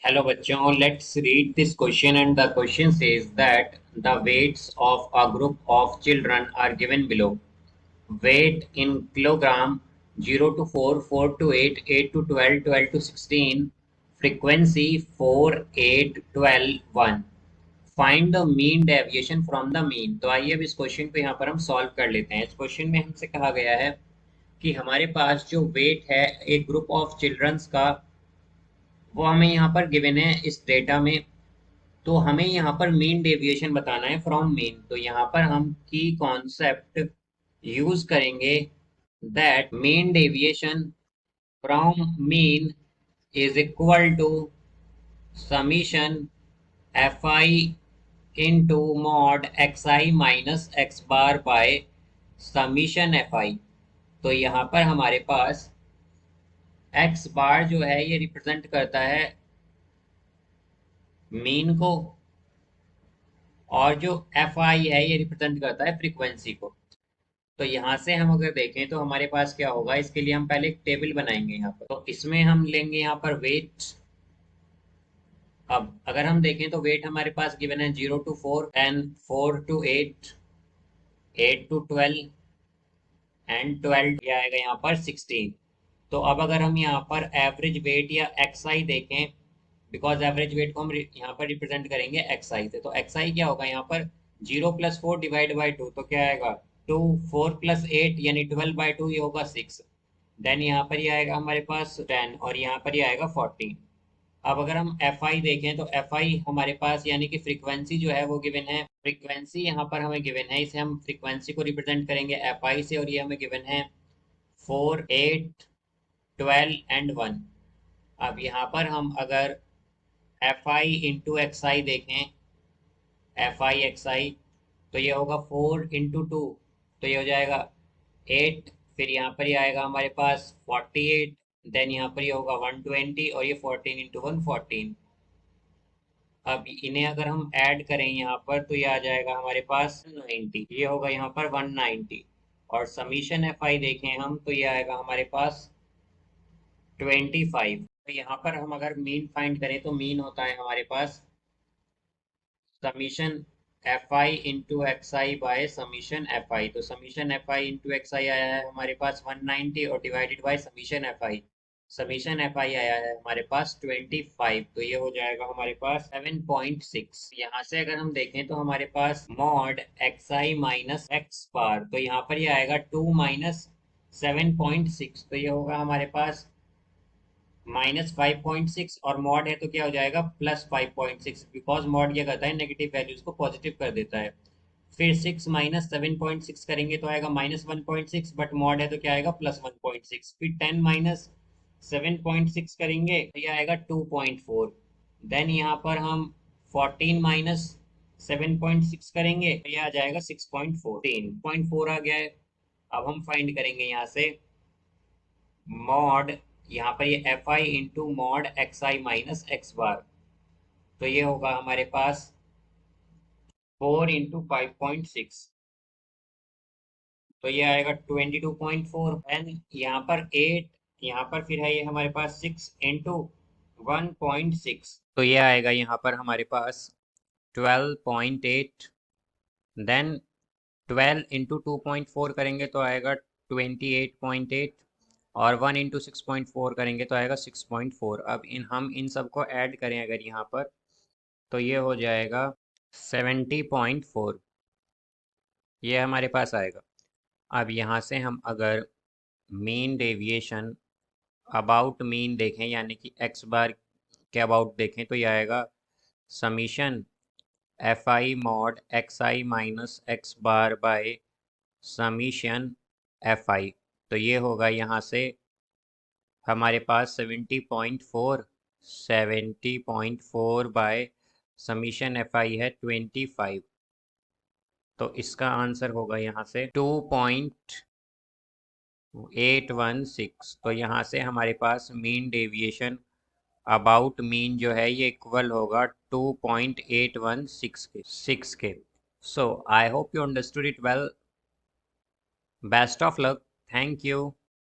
Hello bachcho, let's read this question, and the question says that the weights of a group of children are given below. Weight in kilogram 0 to 4, 4 to 8, 8 to 12, 12 to 16, frequency 4, 8, 12, 1. Find the mean deviation from the mean. तो आइए अब इस question को यहाँ पर हम solve कर लेते हैं। इस क्वेश्चन में हमसे कहा गया है कि हमारे पास जो वेट है एक ग्रुप ऑफ चिल्ड्रंस का, वो हमें यहाँ पर गिवन है इस डेटा में। तो हमें यहाँ पर मीन डेविएशन बताना है फ्रॉम मीन। तो यहाँ पर हम की कॉन्सेप्ट यूज करेंगे that mean deviation from mean is equal to summation F I into mod X I minus X bar by summation F I. तो यहाँ पर हमारे पास एक्स बार जो है ये रिप्रेजेंट करता है मीन को, और जो एफ आई है ये रिप्रेजेंट करता है फ्रीक्वेंसी को। तो यहाँ से हम अगर देखें तो हमारे पास क्या होगा, इसके लिए हम पहले एक टेबल बनाएंगे यहाँ पर। तो इसमें हम लेंगे यहाँ पर वेट। अब अगर हम देखें तो वेट हमारे पास गिवन है 0 to 4 and 4 to 8, 8 to 12 and 12 ये आएगा यहाँ पर 16। तो अब अगर हम यहाँ पर एवरेज वेट या एक्स आई देखें, बिकॉज एवरेज वेट को हम यहाँ पर रिप्रेजेंट करेंगे एक्स आई से, तो एक्स आई क्या होगा यहाँ पर 0 प्लस 4 डिवाइड बाई 2, तो क्या आएगा 2, 4 प्लस 8 यानी 12 बाई 2, ये होगा 6। देन यहाँ पर ये आएगा हमारे पास 10 और यहाँ पर ये आएगा 14। अब अगर हम एफ आई देखें तो एफ आई हमारे पास यानी कि फ्रीक्वेंसी जो है वो गिवन है। फ्रीक्वेंसी यहाँ पर हमें गिवन है, इसे हम फ्रीक्वेंसी को रिप्रेजेंट करेंगे एफ आई से, और ये हमें गिवन है 4, 8, 12 एंड 1। अब यहाँ पर हम अगर एफ आई इंटू एक्स आई देखें, एफ आई एक्स आई, तो ये होगा 4 इंटू 2, तो ये हो जाएगा 8। फिर यहाँ पर ये आएगा हमारे पास 48। देन यहाँ पर ये होगा 120, और ये 14 इंटू 1 14। अब इन्हें अगर हम ऐड करें यहाँ पर तो ये आ जाएगा हमारे पास 90, ये होगा यहाँ पर 190। और समीशन एफ आई देखें हम तो ये आएगा हमारे पास 25। तो यहाँ पर हम अगर मीन फाइंड करें तो मीन होता है हमारे पास summation F I into X I by summation F I. तो summation F I into X I आया है हमारे पास 190, और divided by summation F I, summation F I आया है हमारे पास 25। तो ये हो जाएगा हमारे पास 7.6। यहाँ से अगर हम देखें तो हमारे पास mod X I minus X bar, तो यहाँ पर ये आएगा 2 माइनस 7.6, तो ये होगा हमारे पास -5.6, और मॉड है तो क्या हो जाएगा +5.6, बिकॉज मॉड क्या करता है नेगेटिव वैल्यूज को पॉजिटिव कर देता है। फिर 6 माइनस 7.6 करेंगे तो आएगा -1.6, बट मॉड है तो क्या आएगा +1.6। फिर 10 माइनस 7.6 करेंगे तो ये आएगा 2.4। देन यहाँ पर हम 14 माइनस 7.6 करेंगे तो ये आ जाएगा 6.4 आ गया है। अब हम फाइंड करेंगे यहाँ से मॉड, यहाँ पर ये F I into mod X I minus X bar, तो ये होगा हमारे पास 4 इंटू 5.6, तो ये आएगा 22.4। एंड यहाँ पर 8, यहाँ पर फिर है ये हमारे पास 6 इंटू 1.6, तो ये आएगा यहाँ पर हमारे पास 12.8। देन 12 इंटू 2.4 करेंगे तो आएगा 28.8, और 1 इंटू 6.4 करेंगे तो आएगा 6.4। अब हम इन सबको ऐड करें अगर यहाँ पर तो ये हो जाएगा 70.4, ये हमारे पास आएगा। अब यहाँ से हम अगर मीन डेविएशन अबाउट मीन देखें यानी कि एक्स बार के अबाउट देखें तो ये आएगा summation F I mod X I minus X bar by summation F I. तो ये होगा यहाँ से हमारे पास 70.4 बाय समीशन एफ आई है 25। तो इसका आंसर होगा यहाँ से 2.816। तो यहाँ से हमारे पास मीन डेविएशन अबाउट मीन जो है ये इक्वल होगा 2.816 के। So I hope you understood it well. Best of luck. Thank you.